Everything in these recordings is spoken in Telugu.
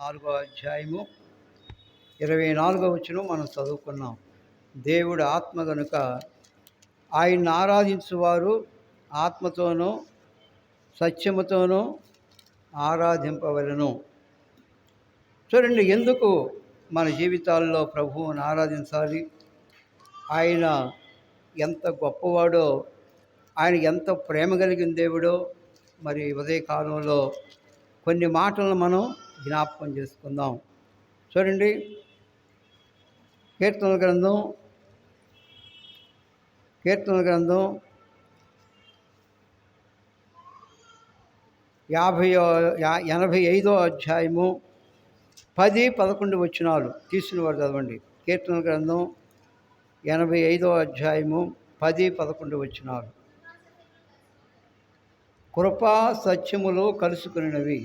4వ అధ్యాయము 24వ వచనం మనం చదువుకున్నాం. దేవుడు ఆత్మ గనుక ఆయన్ని ఆరాధించువారు ఆత్మతోనూ సత్యముతోనూ ఆరాధింపవలెను. చూడండి, ఎందుకు మన జీవితాల్లో ప్రభువుని ఆరాధించాలి? ఆయన ఎంత గొప్పవాడో, ఆయన ఎంత ప్రేమ కలిగిన దేవుడో మరి ఉదయకాలంలో కొన్ని మాటలను మనం జ్ఞాపకం చేసుకుందాం. చూడండి, కీర్తనల గ్రంథం 85వ అధ్యాయము 10-11 వచనాలు తీసిన వారు చదవండి. కీర్తనల గ్రంథం 85వ అధ్యాయము 10-11 వచనాలు. కృపా సత్యములు కలుసుకునినవి,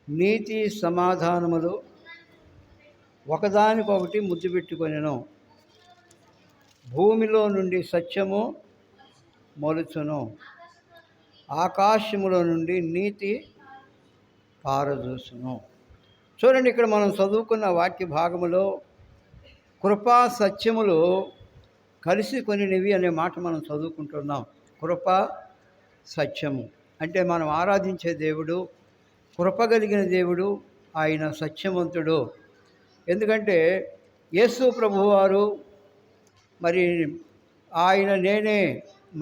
నీతి సమాధానములు ఒకదానికొకటి ముద్దు పెట్టుకొనెను. భూమిలో నుండి సత్యము మొలుచును, ఆకాశములో నుండి నీతి పారదూసును. చూడండి, ఇక్కడ మనం చదువుకున్న వాక్య భాగములో కృపా సత్యములు కలిసి కొనినవి అనే మాట మనం చదువుకుంటున్నాం. కృప సత్యము అంటే మనం ఆరాధించే దేవుడు కృప కలిగిన దేవుడు, ఆయన సత్యవంతుడు. ఎందుకంటే యేసు ప్రభువారు మరి ఆయన నేనే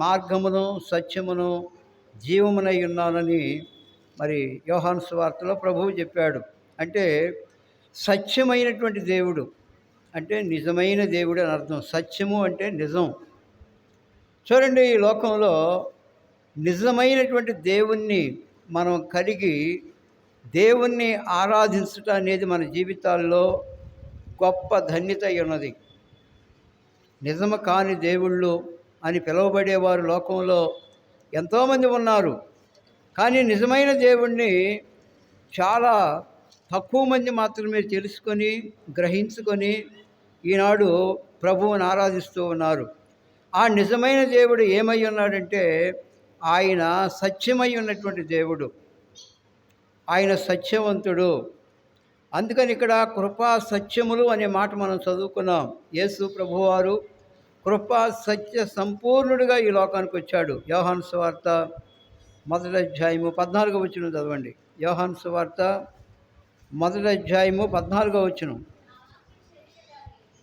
మార్గమును సత్యమును జీవమునై ఉన్నానని మరి యోహాను సువార్తలో ప్రభువు చెప్పాడు. అంటే సత్యమైనటువంటి దేవుడు అంటే నిజమైన దేవుడు అని అర్థం. సత్యము అంటే నిజం. చూడండి, ఈ లోకంలో నిజమైనటువంటి దేవుణ్ణి మనం కలిగి దేవుణ్ణి ఆరాధించుట అనేది మన జీవితాల్లో గొప్ప ధన్యత ఉన్నది. నిజము కాని దేవుళ్ళు అని పిలువబడేవారు లోకంలో ఎంతోమంది ఉన్నారు. కానీ నిజమైన దేవుణ్ణి చాలా తక్కువ మంది మాత్రమే తెలుసుకొని గ్రహించుకొని ఈనాడు ప్రభువుని ఆరాధిస్తూ ఉన్నారు. ఆ నిజమైన దేవుడు ఏమై ఉన్నాడంటే ఆయన సత్యమై ఉన్నటువంటి దేవుడు, ఆయన సత్యవంతుడు. అందుకని ఇక్కడ కృపా సత్యములు అనే మాట మనం చదువుకున్నాం. యేసు ప్రభువారు కృపా సత్య సంపూర్ణుడిగా ఈ లోకానికి వచ్చాడు. యోహాను సువార్త 1వ అధ్యాయము 14వ వచనం చదవండి. యోహాను సువార్త 1వ అధ్యాయము 14వ వచనం.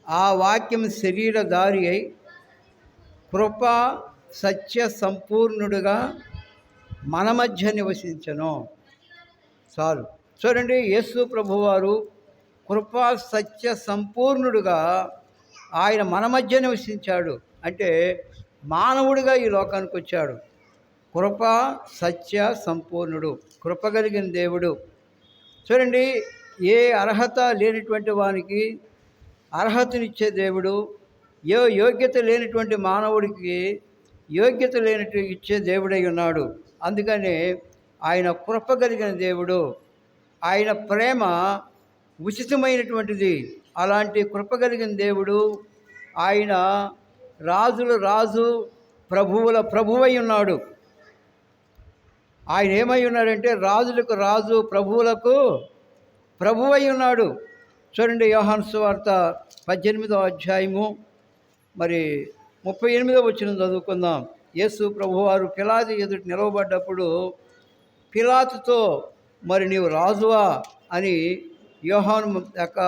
ఆ వాక్యం శరీరధారి అయి కృపా సత్య సంపూర్ణుడుగా మన మధ్య నివసించెను. చాలు. చూడండి, యేసు ప్రభువారు కృపా సత్య సంపూర్ణుడుగా ఆయన మన మధ్య నివసించాడు. అంటే మానవుడిగా ఈ లోకానికి వచ్చాడు. కృపా సత్య సంపూర్ణుడు, కృప కలిగిన దేవుడు. చూడండి, ఏ అర్హత లేనటువంటి వానికి అర్హతనిచ్చే దేవుడు, ఏ యోగ్యత లేనటువంటి మానవుడికి యోగ్యత లేనట్టు ఇచ్చే దేవుడై ఉన్నాడు. అందుకని ఆయన కృప కలిగిన దేవుడు. ఆయన ప్రేమ ఉచితమైనటువంటిది. అలాంటి కృప కలిగిన దేవుడు ఆయన రాజుల రాజు, ప్రభువుల ప్రభువై ఉన్నాడు. ఆయన ఏమై ఉన్నాడంటే రాజులకు రాజు, ప్రభువులకు ప్రభువై ఉన్నాడు. చూడండి, యోహాను సువార్త 18వ అధ్యాయము మరి 38వ వచనం చదువుకుందాం. యేసు ప్రభువారు పిలాతు ఎదుట నిలవబడ్డప్పుడు పిలాతుతో మరి నీవు రాజువా అని యోహాను యొక్క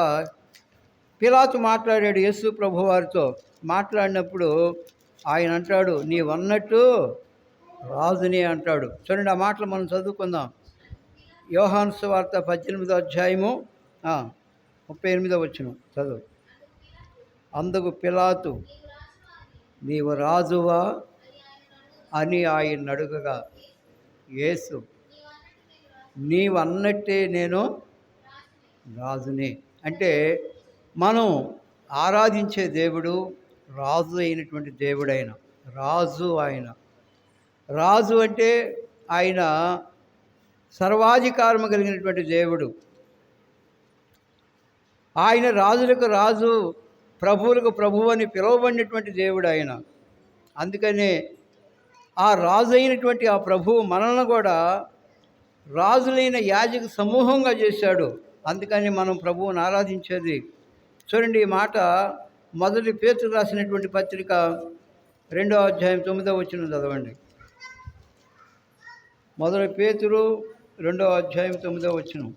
పిలాతు మాట్లాడాడు యేసు ప్రభువారితో. మాట్లాడినప్పుడు ఆయన అంటాడు, నీవన్నట్టు రాజునే అంటాడు. చూడండి, ఆ మాటలు మనం చదువుకుందాం. యోహాను సువార్త 18వ అధ్యాయము 38వ వచనం చదువు. అందుకు పిలాతు, నీవు రాజువా అని ఆయన అడుగగా యేసు, నీవన్నట్టే నేను రాజునే. అంటే మనం ఆరాధించే దేవుడు రాజు అయినటువంటి దేవుడైన రాజు. ఆయన రాజు అంటే ఆయన సర్వాధికారము కలిగినటువంటి దేవుడు. ఆయన రాజులకు రాజు, ప్రభువులకు ప్రభువు అని పిలువబడినటువంటి దేవుడు ఆయన. అందుకనే ఆ రాజు అయినటువంటి ఆ ప్రభువు మనల్ని కూడా రాజులైన యాజక సమూహంగా చేశాడు. అందుకని మనం ప్రభువుని ఆరాధించేది. చూడండి ఈ మాట మొదటి పేతురు రాసినటువంటి పత్రిక 2వ అధ్యాయం 9వ వచనం చదవండి. మొదటి పేతురు 2వ అధ్యాయం 9వ వచనం.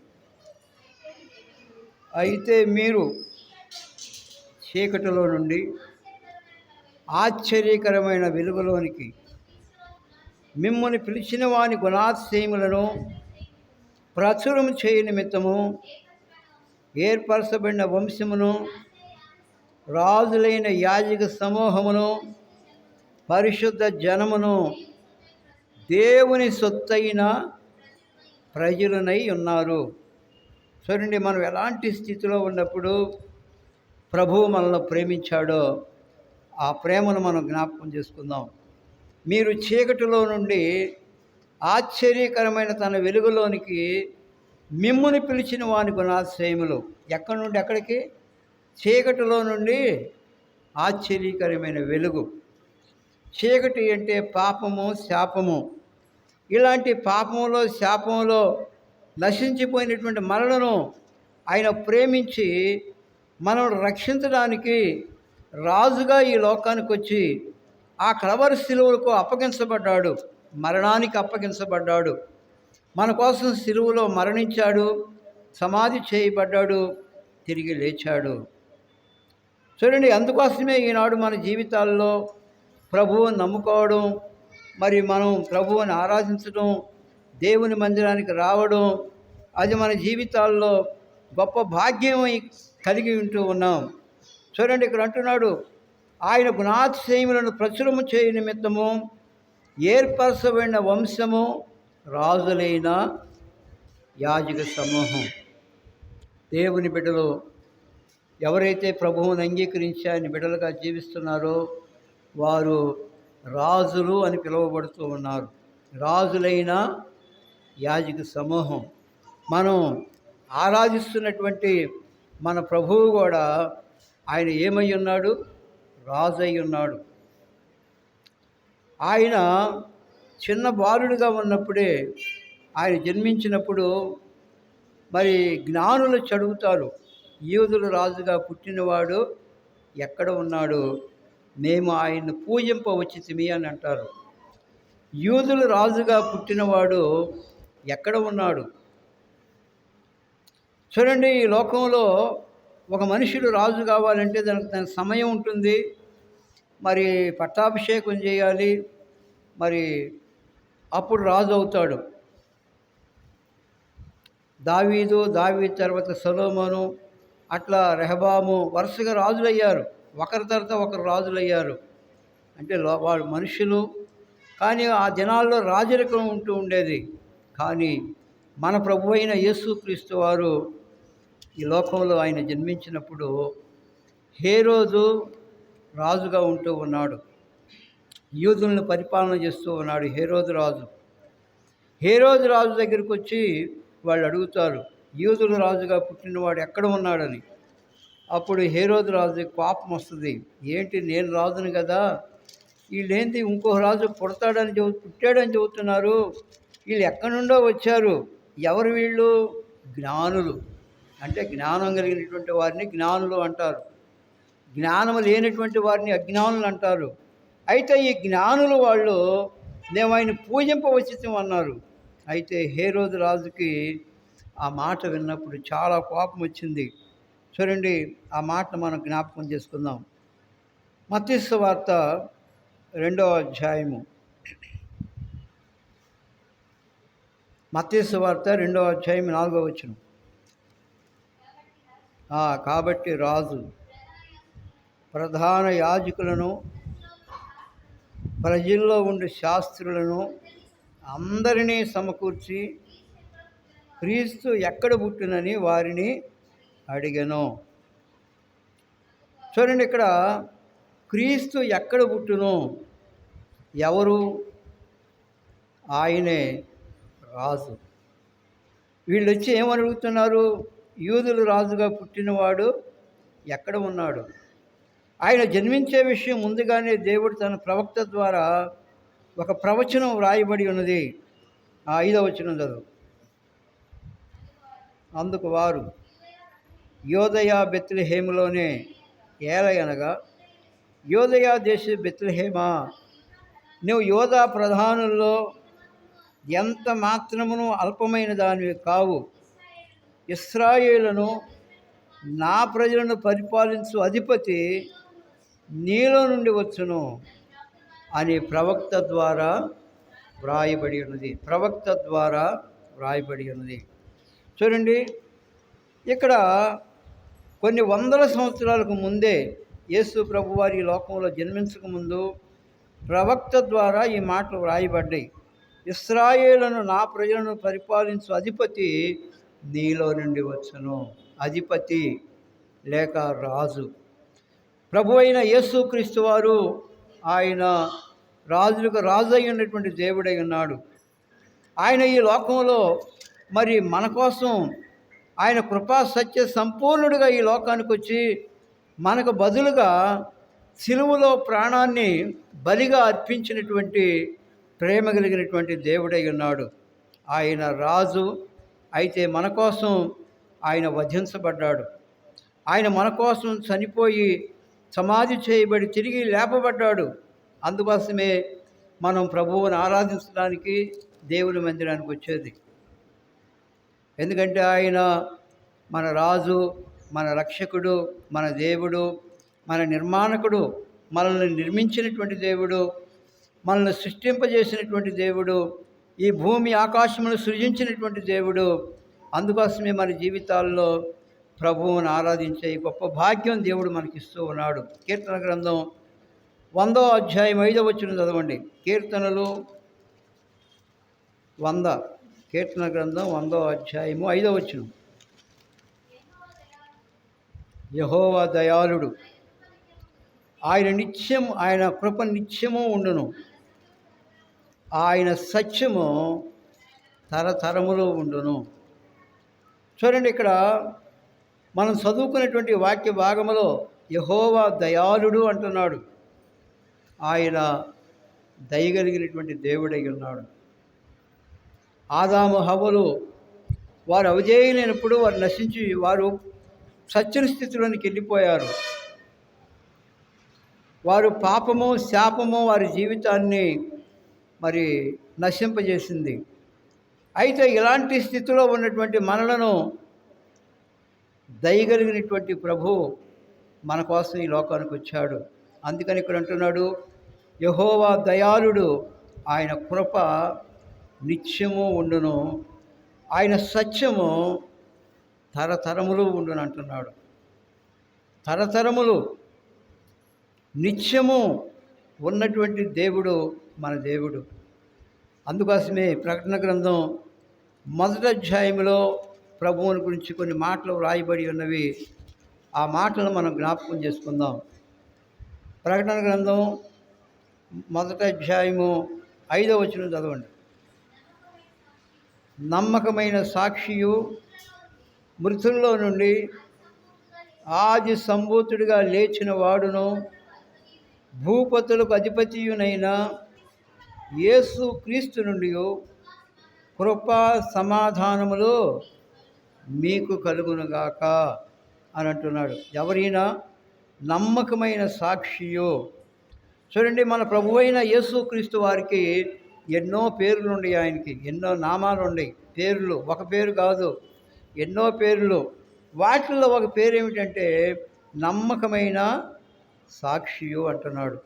అయితే మీరు చీకటిలో నుండి ఆశ్చర్యకరమైన వెలుగులోనికి మిమ్మల్ని పిలిచిన వాని గుణాతిశయములను ప్రచురము చేయ నిమిత్తము ఏర్పరచబడిన వంశమును, రాజులైన యాజక సమూహమును, పరిశుద్ధ జనమును, దేవుని సొత్తైన ప్రజలనై ఉన్నారు. చూడండి, మనం ఎలాంటి స్థితిలో ఉన్నప్పుడు ప్రభువు మనల్ని ప్రేమించాడో ఆ ప్రేమను మనం జ్ఞాపకం చేసుకుందాం. మీరు చీకటిలో నుండి ఆశ్చర్యకరమైన తన వెలుగులోనికి మిమ్ముని పిలిచిన వాని గుణాతిశయములు. ఎక్కడి నుండి ఎక్కడికి? చీకటిలో నుండి ఆశ్చర్యకరమైన వెలుగు. చీకటి అంటే పాపము, శాపము. ఇలాంటి పాపములో, శాపంలో నశించిపోయినటువంటి మనలను ఆయన ప్రేమించి మనం రక్షించడానికి రాజుగా ఈ లోకానికి వచ్చి ఆ కలవరి శిలువకు అప్పగించబడ్డాడు, మరణానికి అప్పగించబడ్డాడు. మన కోసం శిలువలో మరణించాడు, సమాధి చేయబడ్డాడు, తిరిగి లేచాడు. చూడండి, అందుకోసమే ఈనాడు మన జీవితాల్లో ప్రభువుని నమ్ముకోవడం, మరి మనం ప్రభువుని ఆరాధించడం, దేవుని మందిరానికి రావడం, అది మన జీవితాల్లో గొప్ప భాగ్యం కలిగి ఉంటూ ఉన్నాం. చూడండి, ఇక్కడ అంటున్నాడు, ఆయన గుణాతిశయములను ప్రచురము చేయ నిమిత్తము ఏర్పరచబడిన వంశము, రాజులైన యాజక సమూహం. దేవుని బిడ్డలు ఎవరైతే ప్రభువుని అంగీకరించి ఆయన బిడ్డలుగా జీవిస్తున్నారో వారు రాజులు అని పిలువబడుతూ ఉన్నారు. రాజులైన యాజక సమూహం. మనం ఆరాధిస్తున్నటువంటి మన ప్రభువు కూడా ఆయన ఏమై ఉన్నాడు? రాజు అయి ఉన్నాడు. ఆయన చిన్న బాలుడిగా ఉన్నప్పుడే, ఆయన జన్మించినప్పుడు మరి జ్ఞానులు చదువుతారు, యూదులు రాజుగా పుట్టినవాడు ఎక్కడ ఉన్నాడు? మేము ఆయన్ని పూజింపవచ్చితిమి అని అంటారు. యూదులు రాజుగా పుట్టినవాడు ఎక్కడ ఉన్నాడు? చూడండి, ఈ లోకంలో ఒక మనుషుడు రాజు కావాలంటే దానికి సమయం ఉంటుంది. మరి పట్టాభిషేకం చేయాలి, మరి అప్పుడు రాజు అవుతాడు. దావీదు తర్వాత సొలొమోను, అట్లా రెహబాము వరుసగా రాజులయ్యారు. ఒకరి తర్వాత ఒకరు రాజులయ్యారు. అంటే వాళ్ళు మనుషులు, కానీ ఆ దినాల్లో రాజరికం ఉంటూ ఉండేది. కానీ మన ప్రభు అయిన యేసుక్రీస్తు వారు ఈ లోకంలో ఆయన జన్మించినప్పుడు హేరోదు రాజుగా ఉంటూ ఉన్నాడు. యూదులను పరిపాలన చేస్తూ ఉన్నాడు హేరోదు రాజు దగ్గరికి వచ్చి వాళ్ళు అడుగుతారు, యూదుల రాజుగా పుట్టినవాడు ఎక్కడ ఉన్నాడని. అప్పుడు హేరోదు రాజుకి కోపం వస్తుంది. ఏంటి, నేను రాజును కదా, వీళ్ళేంటి ఇంకో రాజు పుట్టాడని చెబుతున్నారు, వీళ్ళు ఎక్కడి నుండో వచ్చారు, ఎవరు వీళ్ళు? జ్ఞానులు. అంటే జ్ఞానం కలిగినటువంటి వారిని జ్ఞానులు అంటారు, జ్ఞానం లేనటువంటి వారిని అజ్ఞానులు అంటారు. అయితే ఈ జ్ఞానులు వాళ్ళు మేము ఆయన పూజింపవచ్చితం అన్నారు. అయితే హేరోదు రాజుకి ఆ మాట విన్నప్పుడు చాలా కోపం వచ్చింది. చూడండి, ఆ మాటను మనం జ్ఞాపకం చేసుకుందాం. మత్తయి సువార్త 2వ అధ్యాయము. మత్తయి సువార్త 2వ అధ్యాయం 4వ వచనం. కాబట్టి రాజు ప్రధాన యాజకులను, ప్రజల్లో ఉండే శాస్త్రులను అందరినీ సమకూర్చి క్రీస్తు ఎక్కడ పుట్టినని వారిని అడిగాను. చూడండి, ఇక్కడ క్రీస్తు ఎక్కడ పుట్టును? ఎవరు? ఆయనే రాజు. వీళ్ళు వచ్చి ఏమని అడుగుతున్నారు? యూదులు రాజుగా పుట్టినవాడు ఎక్కడ ఉన్నాడు? ఆయన జన్మించే విషయం ముందుగానే దేవుడు తన ప్రవక్త ద్వారా ఒక ప్రవచనం వ్రాయబడి ఉన్నది. 5వ వచనం చదువు. అందుకు వారు, యోదయ బెత్లెహేములోనే. ఏలయనగా, యోదయ దేశ బెత్లెహేమా, నువ్వు యోధా ప్రధానుల్లో ఎంత మాత్రమును అల్పమైన దానివి కావు. ఇశ్రాయేలును నా ప్రజలను పరిపాలించు అధిపతి నీలో నుండి వచ్చును అని ప్రవక్త ద్వారా వ్రాయబడి ఉన్నది. ప్రవక్త ద్వారా వ్రాయబడి ఉన్నది. చూడండి, ఇక్కడ కొన్ని వందల సంవత్సరాలకు ముందే యేసు ప్రభువారి లోకంలో జన్మించక ముందు ప్రవక్త ద్వారా ఈ మాటలు వ్రాయబడ్డాయి. ఇశ్రాయేలును నా ప్రజలను పరిపాలించు అధిపతి నీలో నుండి వచ్చును. అధిపతి లేక రాజు ప్రభు అయిన యేసుక్రీస్తు వారు ఆయన రాజులకు రాజు అయి ఉన్నటువంటి దేవుడై ఉన్నాడు. ఆయన ఈ లోకంలో మరి మన కోసం ఆయన కృపా సత్య సంపూర్ణుడిగా ఈ లోకానికి వచ్చి మనకు బదులుగా సిలువలో ప్రాణాన్ని బలిగా అర్పించినటువంటి ప్రేమ కలిగినటువంటి దేవుడై ఉన్నాడు. ఆయన రాజు అయితే మన కోసం ఆయన వధించబడ్డాడు. ఆయన మన కోసం చనిపోయి సమాధి చేయబడి తిరిగి లేపబడ్డాడు. అందుకోసమే మనం ప్రభువుని ఆరాధించడానికి దేవుని మందిరానికి వచ్చేది. ఎందుకంటే ఆయన మన రాజు, మన రక్షకుడు, మన దేవుడు, మన నిర్మాణకుడు, మనల్ని నిర్మించినటువంటి దేవుడు, మనల్ని సృష్టింపజేసినటువంటి దేవుడు, ఈ భూమి ఆకాశమును సృజించినటువంటి దేవుడు. అందుకోసమే మన జీవితాల్లో ప్రభువుని ఆరాధించే గొప్ప భాగ్యం దేవుడు మనకిస్తూ ఉన్నాడు. కీర్తన గ్రంథం 100వ అధ్యాయం 5వ వచనం చదవండి. కీర్తనలు 100, కీర్తన గ్రంథం 100వ అధ్యాయము 5వ వచనం. యెహోవా దయాళుడు, ఆయన కృప నిత్యము ఉండును, ఆయన సత్యము తరతరములు ఉండును. చూడండి, ఇక్కడ మనం చదువుకున్నటువంటి వాక్య భాగములో యెహోవా దయాళుడు అంటున్నాడు. ఆయన దయగలిగినటువంటి దేవుడై ఉన్నాడు. ఆదాము హవ్వలు వారు అవిధేయులైనప్పుడు వారు నశించి వారు సత్యని స్థితిలోనికి వెళ్ళిపోయారు. వారు పాపము శాపము వారి జీవితాన్ని మరి నశింపజేసింది. అయితే ఇలాంటి స్థితిలో ఉన్నటువంటి మనలను దయగలిగినటువంటి ప్రభు మన కోసం ఈ లోకానికి వచ్చాడు. అందుకని ఇక్కడ అంటున్నాడు, యెహోవా దయాళుడు, ఆయన కృప నిత్యము ఉండును, ఆయన సత్యము తరతరములు ఉండును అంటున్నాడు. తరతరములు నిత్యము ఉన్నటువంటి దేవుడు మన దేవుడు. అందుకోసమే ప్రకటన గ్రంథం 1వ అధ్యాయంలో ప్రభువుని గురించి కొన్ని మాటలు వ్రాయబడి ఉన్నవి. ఆ మాటలు మనం జ్ఞాపకం చేసుకుందాం. ప్రకటన గ్రంథం 1వ అధ్యాయము 5వ వచనం చదవండి. నమ్మకమైన సాక్షియు, మృతుల్లో నుండి ఆది సంభూతుడిగా లేచిన వాడును, భూపతులకు అధిపతియునైన యేసు క్రీస్తు నుండి కృపా సమాధానములు మీకు కలుగునుగాక అని అంటున్నాడు. ఎవరైనా నమ్మకమైన సాక్షియో. చూడండి, మన ప్రభువైన యేసుక్రీస్తు వారికి ఎన్నో పేర్లు ఉన్నాయి. ఆయనకి ఎన్నో నామాలు ఉన్నాయి. పేర్లు ఒక పేరు కాదు, ఎన్నో పేర్లు. వాటిల్లో ఒక పేరు ఏమిటంటే నమ్మకమైన సాక్షియు అంటున్నాడు.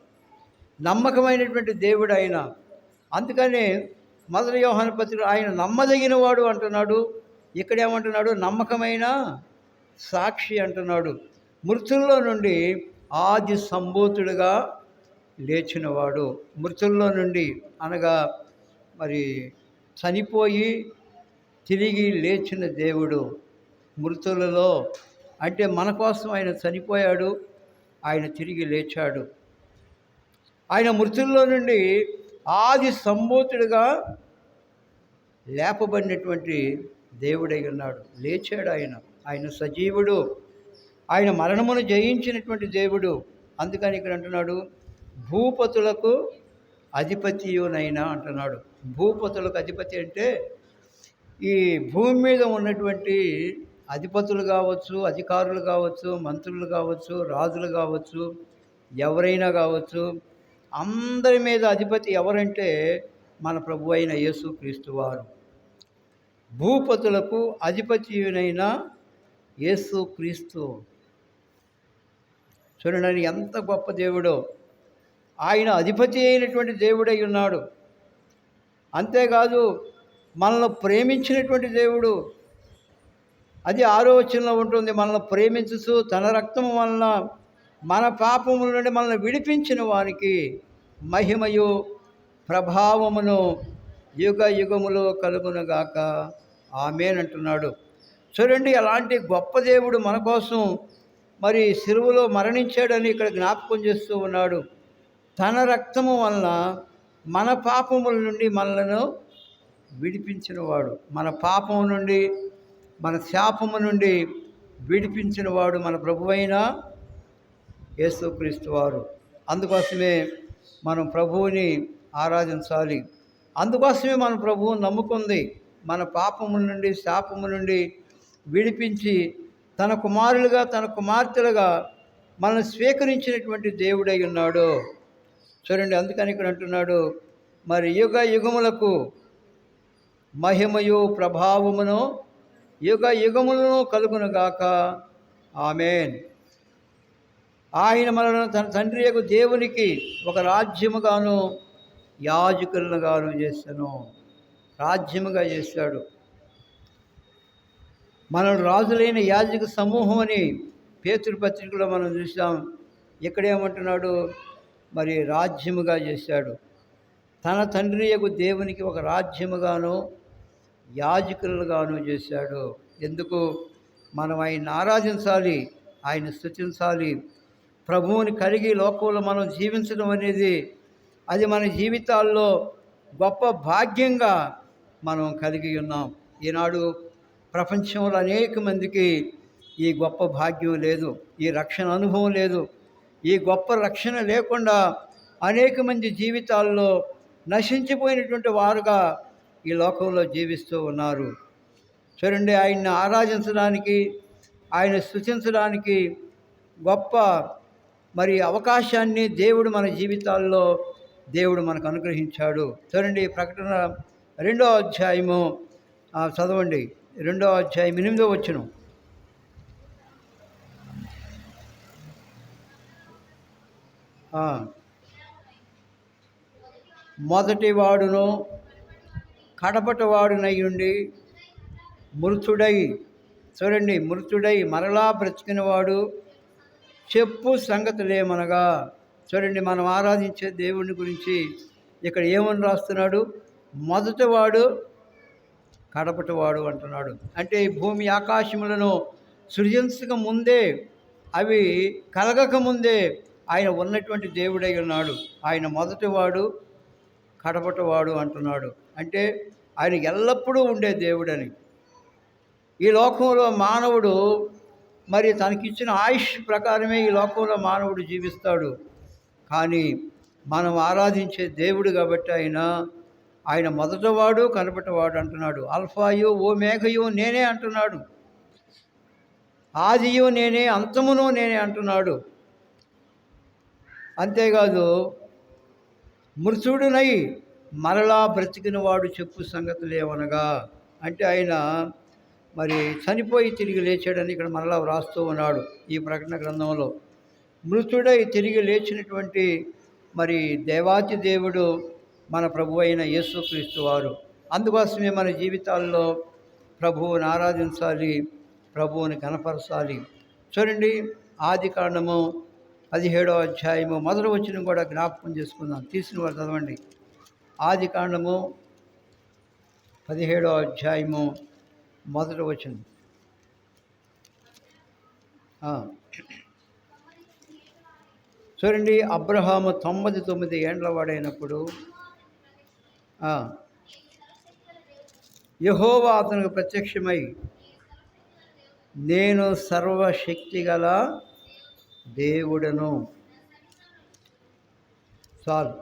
నమ్మకమైనటువంటి దేవుడు ఆయన. అందుకనే 1 యోహాను పత్రిక ఆయన నమ్మదగిన వాడు అంటున్నాడు. ఇక్కడేమంటున్నాడు? నమ్మకమైన సాక్షి అంటున్నాడు. మృతుల్లో నుండి ఆది సంభూతుడుగా లేచినవాడు. మృతుల్లో నుండి అనగా మరి చనిపోయి తిరిగి లేచిన దేవుడు. మృతులలో అంటే మన కోసం ఆయన చనిపోయాడు, ఆయన తిరిగి లేచాడు. ఆయన మృతుల్లో నుండి ఆది సంభూతుడుగా లేపబడినటువంటి దేవుడై ఉన్నాడు. లేచాడు ఆయన. ఆయన సజీవుడు. ఆయన మరణమును జయించినటువంటి దేవుడు. అందుకని ఇక్కడ అంటున్నాడు, భూపతులకు అధిపతియునైనా అంటున్నాడు. భూపతులకు అధిపతి అంటే ఈ భూమి మీద ఉన్నటువంటి అధిపతులు కావచ్చు, అధికారులు కావచ్చు, మంత్రులు కావచ్చు, రాజులు కావచ్చు, ఎవరైనా కావచ్చు, అందరి మీద అధిపతి ఎవరంటే మన ప్రభు అయిన యేసుక్రీస్తు వారు. భూపతులకు అధిపతియునైన యేసుక్రీస్తు. చూడండి ఎంత గొప్ప దేవుడో. ఆయన అధిపతి అయినటువంటి దేవుడై ఉన్నాడు. అంతేకాదు మనల్ని ప్రేమించినటువంటి దేవుడు. అది 6వ వచనంలో ఉంటుంది. మనల్ని ప్రేమించుచు తన రక్తము వలన మన పాపముల నుండి మనల్ని విడిపించిన వానికి మహిమయు ప్రభావమును యుగ యుగములో కలుగునుగాక ఆమేన్ అంటున్నాడు. చూడండి అలాంటి గొప్ప దేవుడు మన కోసం మరి సిలువలో మరణించాడని ఇక్కడ జ్ఞాపకం చేస్తూ ఉన్నాడు. తన రక్తము వలన మన పాపముల నుండి మనలను విడిపించినవాడు. మన పాపము నుండి మన శాపము నుండి విడిపించినవాడు మన ప్రభువైన యేసుక్రీస్తు వారు. అందుకోసమే మనం ప్రభువుని ఆరాధించాలి. అందుకోసమే మన ప్రభువుని నమ్ముకుంది. మన పాపముల నుండి శాపము నుండి విడిపించి తన కుమారులుగా తన కుమార్తెలుగా మనల్ని స్వీకరించినటువంటి దేవుడై ఉన్నాడు. చూడండి అందుకని ఇక్కడ అంటున్నాడు, మరి యుగ యుగములకు మహిమయు ప్రభావమును యుగ యుగములను కలుగునుగాక ఆమేన్. ఆయన మనలను తన తండ్రి యొక్క దేవునికి ఒక రాజ్యముగాను యాజకులుగాను చేశాను. రాజ్యముగా చేశాడు. మనం రాజులైన యాజక సమూహం అని పేతురు పత్రికలో మనం చూసాం. ఇక్కడేమంటున్నాడు, మరి రాజ్యముగా చేశాడు. తన తండ్రి యొక్క దేవునికి ఒక రాజ్యముగాను యాజకులుగాను చేశాడు. ఎందుకు? మనం ఆయన్ని ఆరాధించాలి, ఆయన స్తుతించాలి. ప్రభువుని కలిగి లోకంలో మనం జీవించడం అనేది అది మన జీవితాల్లో గొప్ప భాగ్యంగా మనం కలిగి ఉన్నాం. ఈనాడు ప్రపంచంలో అనేక మందికి ఈ గొప్ప భాగ్యం లేదు, ఈ రక్షణ అనుభవం లేదు. ఈ గొప్ప రక్షణ లేకుండా అనేక మంది జీవితాల్లో నశించిపోయినటువంటి వారుగా ఈ లోకంలో జీవిస్తూ ఉన్నారు. చూడండి ఆయన్ని ఆరాధించడానికి, ఆయన స్తుతించడానికి గొప్ప మరి అవకాశాన్ని దేవుడు మన జీవితాల్లో దేవుడు మనకు అనుగ్రహించాడు. చూడండి ప్రకటన 2వ అధ్యాయము చదవండి. 2వ అధ్యాయం 8వ వచనం. మొదటి వాడును కడపటి వాడునయ్యుండి మృతుడై, చూడండి మృతుడై మరలా బ్రతికినవాడు చెప్పు సంగతులేమనగా. చూడండి మనం ఆరాధించే దేవుని గురించి ఇక్కడ ఏమని రాస్తున్నాడు? మొదటివాడు కడపటివాడు అంటున్నాడు. అంటే ఈ భూమి ఆకాశములను సృజించక ముందే, అవి కలగక ముందే ఆయన ఉన్నటువంటి దేవుడై ఉన్నాడు. ఆయన మొదటివాడు కడపటివాడు అంటున్నాడు. అంటే ఆయన ఎల్లప్పుడూ ఉండే దేవుడని. ఈ లోకంలో మానవుడు మరి తనకిచ్చిన ఆయుష్ ప్రకారమే ఈ లోకంలో మానవుడు జీవిస్తాడు. కానీ మనం ఆరాధించే దేవుడు కాబట్టి ఆయన మొదటివాడు కనపటివాడు అంటున్నాడు. అల్ఫాయు ఓమేఘయు నేనే అంటున్నాడు. ఆదియు నేనే, అంతమును నేనే అంటున్నాడు. అంతేకాదు మృతుడునై మరలా బ్రతికిన వాడు చెప్పు సంగతులేమనగా. అంటే ఆయన మరి చనిపోయి తిరిగి లేచాడని ఇక్కడ మరలా వ్రాస్తూ ఉన్నాడు ఈ ప్రకటన గ్రంథంలో. మృతుడై తిరిగి లేచినటువంటి మరి దేవాతి దేవుడు మన ప్రభు అయిన యేసుక్రీస్తు వారు. అందుకోసమే మన జీవితాల్లో ప్రభువుని ఆరాధించాలి, ప్రభువుని కనపరచాలి. చూడండి ఆదికాండము 17వ అధ్యాయము మొదటి వచనం కూడా జ్ఞాపకం చేసుకుందాం. తీసిన వారు చదవండి. ఆదికాండము 17వ అధ్యాయము మొదటి వచనం. చూడండి అబ్రహాము 99 ఏండ్ల వాడైనప్పుడు యెహోవా అతనికి ప్రత్యక్షమై, నేను సర్వశక్తి గల దేవుడను. చాలు.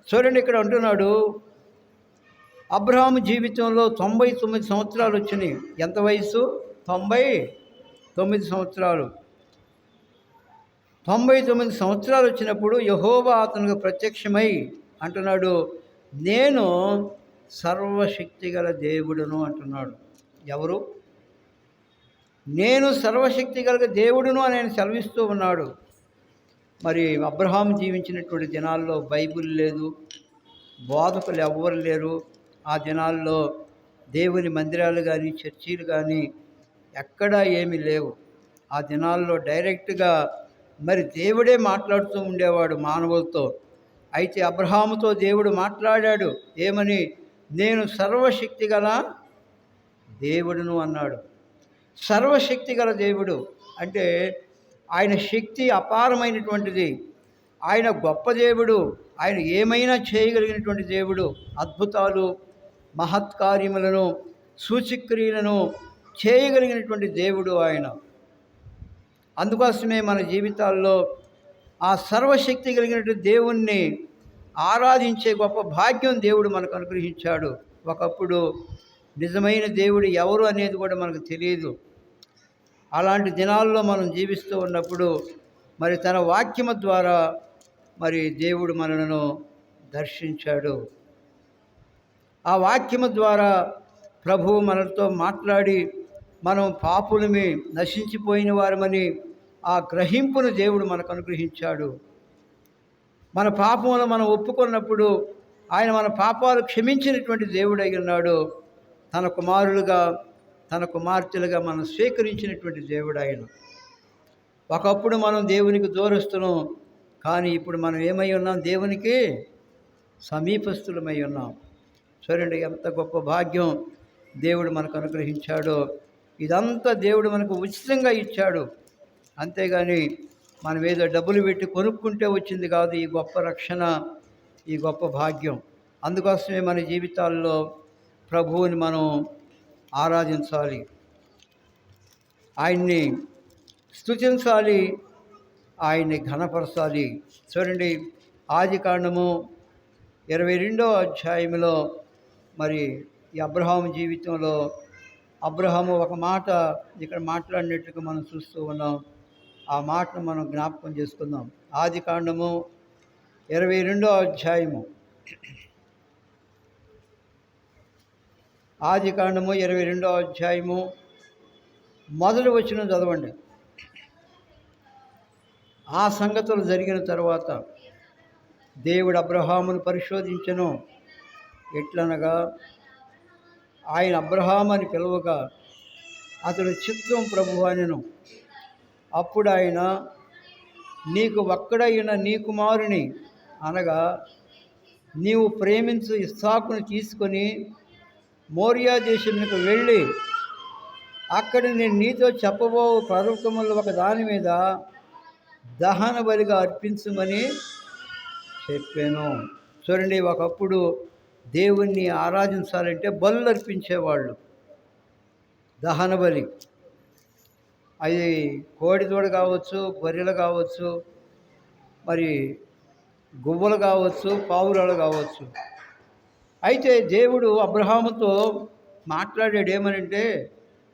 చూడండి ఇక్కడ అంటున్నాడు, అబ్రహాము జీవితంలో 99 సంవత్సరాలు వచ్చినాయి. ఎంత వయసు? 99 సంవత్సరాలు. 99 సంవత్సరాలు వచ్చినప్పుడు యెహోవా అతనికి ప్రత్యక్షమై అంటున్నాడు, నేను సర్వశక్తిగల దేవుడును అంటున్నాడు. ఎవరు? నేను సర్వశక్తిగల దేవుడును అని ఆయన సెలవిస్తూ ఉన్నాడు. మరి అబ్రహాము జీవించినటువంటి దినాల్లో బైబిల్ లేదు, బోధకులు ఎవ్వరు లేరు. ఆ దినాల్లో దేవుని మందిరాలు కానీ చర్చీలు కానీ ఎక్కడా ఏమీ లేవు. ఆ దినాల్లో డైరెక్ట్గా మరి దేవుడే మాట్లాడుతూ ఉండేవాడు మానవులతో. అయితే అబ్రహాముతో దేవుడు మాట్లాడాడు. ఏమని? నేను సర్వశక్తి గల దేవుడును అన్నాడు. సర్వశక్తి గల దేవుడు అంటే ఆయన శక్తి అపారమైనటువంటిది. ఆయన గొప్ప దేవుడు. ఆయన ఏమైనా చేయగలిగినటువంటి దేవుడు. అద్భుతాలు, మహత్కార్యములను, సూచక్రియలను చేయగలిగినటువంటి దేవుడు ఆయన. అందుకోసమే మన జీవితాల్లో ఆ సర్వశక్తి కలిగినటువంటి దేవుణ్ణి ఆరాధించే గొప్ప భాగ్యం దేవుడు మనకు అనుగ్రహించాడు. ఒకప్పుడు నిజమైన దేవుడు ఎవరు అనేది కూడా మనకు తెలియదు. అలాంటి దినాల్లో మనం జీవిస్తూ ఉన్నప్పుడు మరి తన వాక్యము ద్వారా మరి దేవుడు మనలను దర్శించాడు. ఆ వాక్యము ద్వారా ప్రభువు మనతో మాట్లాడి మనం పాపులమే, నశించిపోయిన వారమని ఆ గ్రహింపును దేవుడు మనకు అనుగ్రహించాడు. మన పాపములు మనం ఒప్పుకున్నప్పుడు ఆయన మన పాపాలు క్షమించినటువంటి దేవుడై ఉన్నాడు. తన కుమారులుగా, తన కుమార్తెలుగా మనం స్వీకరించినటువంటి దేవుడు ఆయన. ఒకప్పుడు మనం దేవునికి దూరస్తులం, కానీ ఇప్పుడు మనం ఏమై ఉన్నాం? దేవునికి సమీపస్తులమై ఉన్నాం. చూడండి ఎంత గొప్ప భాగ్యం దేవుడు మనకు అనుగ్రహించాడో. ఇదంతా దేవుడు మనకు ఉచితంగా ఇచ్చాడు. అంతేగాని మనం ఏదో డబ్బులు పెట్టి కొనుక్కుంటే వచ్చింది కాదు ఈ గొప్ప రక్షణ, ఈ గొప్ప భాగ్యం. అందుకోసమే మన జీవితాల్లో ప్రభువుని మనం ఆరాధించాలి, ఆయన్ని స్తుతించాలి, ఆయన్ని ఘనపరచాలి. చూడండి ఆదికాండము 22వ అధ్యాయంలో మరి ఈ అబ్రహాము జీవితంలో అబ్రహాము ఒక మాట ఇక్కడ మాట్లాడినట్టుగా మనం చూస్తూ ఉన్నాం. ఆ మాటను మనం జ్ఞాపకం చేసుకుందాం. ఆదికాండము 22వ అధ్యాయము. ఆదికాండము 22వ అధ్యాయము మొదటి వచనం చదవండి. ఆ సంగతులు జరిగిన తర్వాత దేవుడు అబ్రహామును పరిశోధించెను. ఎట్లనగా ఆయన అబ్రహాము అని పిలువగా అతడు చిత్తం ప్రభువు అనెను. అప్పుడు ఆయన, నీకు ఒక్కడైన నీ కుమారుని అనగా నీవు ప్రేమించు ఇస్సాకును తీసుకొని మోరియా దేశానికి వెళ్ళి అక్కడ నేను నీతో చెప్పబో పర్వతముల ఒక దాని మీద దహన బలిగా అర్పించమని చెప్పాను. చూడండి, ఒకప్పుడు దేవుణ్ణి ఆరాధించాలంటే బలులు అర్పించేవాళ్ళు. దహన బలి, అది కోడిదూడ కావచ్చు, గొర్రెలు కావచ్చు, మరి గువ్వలు కావచ్చు, పావురాలు కావచ్చు. అయితే దేవుడు అబ్రహాముతో మాట్లాడాడు. ఏమనంటే,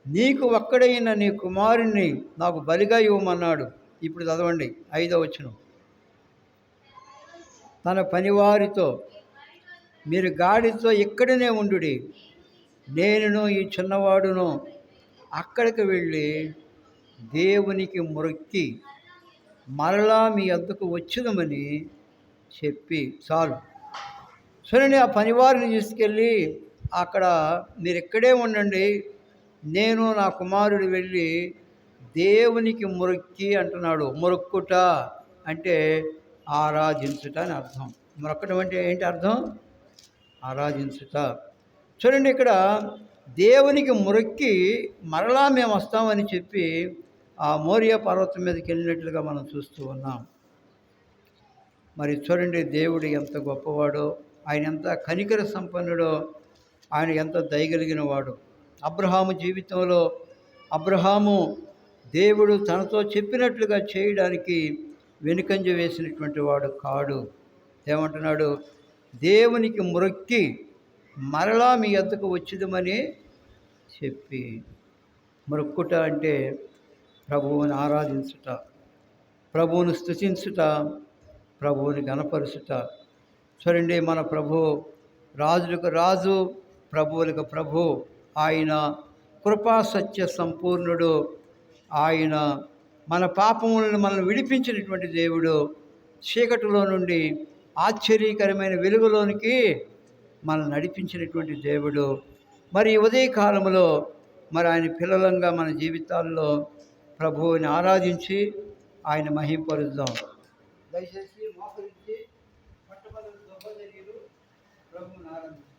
నీకు ఒక్కడైన నీ కుమారుణ్ణి నాకు బలిగా ఇవ్వమన్నాడు. ఇప్పుడు చదవండి 5వ వచనం. తన పనివారితో, మీరు గాడితో ఇక్కడనే ఉండుడి, నేనును ఈ చిన్నవాడును అక్కడికి వెళ్ళి దేవునికి మొక్కి మరలా మీ వద్దకు వచ్చుదామని చెప్పి చాలు. చూడండి, ఆ పనివారిని తీసుకెళ్ళి అక్కడ మీరు ఇక్కడే ఉండండి, నేను నా కుమారుడు వెళ్ళి దేవునికి మొక్కి అంటున్నాడు. మొక్కుట అంటే ఆరాధించుట అని అర్థం. మొక్కడం అంటే ఏంటి అర్థం? ఆరాధించుట. చూడండి, ఇక్కడ దేవునికి మొక్కి మరలా మేము వస్తామని చెప్పి ఆ మోరియా పర్వతం మీదకి వెళ్ళినట్లుగా మనం చూస్తూ ఉన్నాం. మరి చూడండి, దేవుడు ఎంత గొప్పవాడో, ఆయన ఎంత కనికర సంపన్నుడో, ఆయన ఎంత దయగలిగిన వాడు. అబ్రహాము జీవితంలో అబ్రహాము దేవుడు తనతో చెప్పినట్లుగా చేయడానికి వెనుకంజ వేసినటువంటి వాడు కాడు. ఏమంటున్నాడు? దేవునికి మొక్కి మరలా మీ యొద్దకు వచ్చిదమని చెప్పి. మొక్కుట అంటే ప్రభువుని ఆరాధించుట, ప్రభువును స్తుతించుట, ప్రభువుని ఘనపరుచుట. చూడండి, మన ప్రభు రాజులకు రాజు, ప్రభువులకు ప్రభు. ఆయన కృపా సత్య సంపూర్ణుడు. ఆయన మన పాపములను మనల్ని విడిపించినటువంటి దేవుడు. చీకటిలో నుండి ఆశ్చర్యకరమైన వెలుగులోనికి మనల్ని నడిపించినటువంటి దేవుడు. మరి ఈ ఉదయకాలంలో మరి ఆయన పిల్లలంగా మన జీవితాల్లో ప్రభువుని ఆరాధించి ఆయన మహింపరుద్దాం. దయచేసి మోకరించి పట్టబద్ధ ప్రభువుని ఆరాధించాం.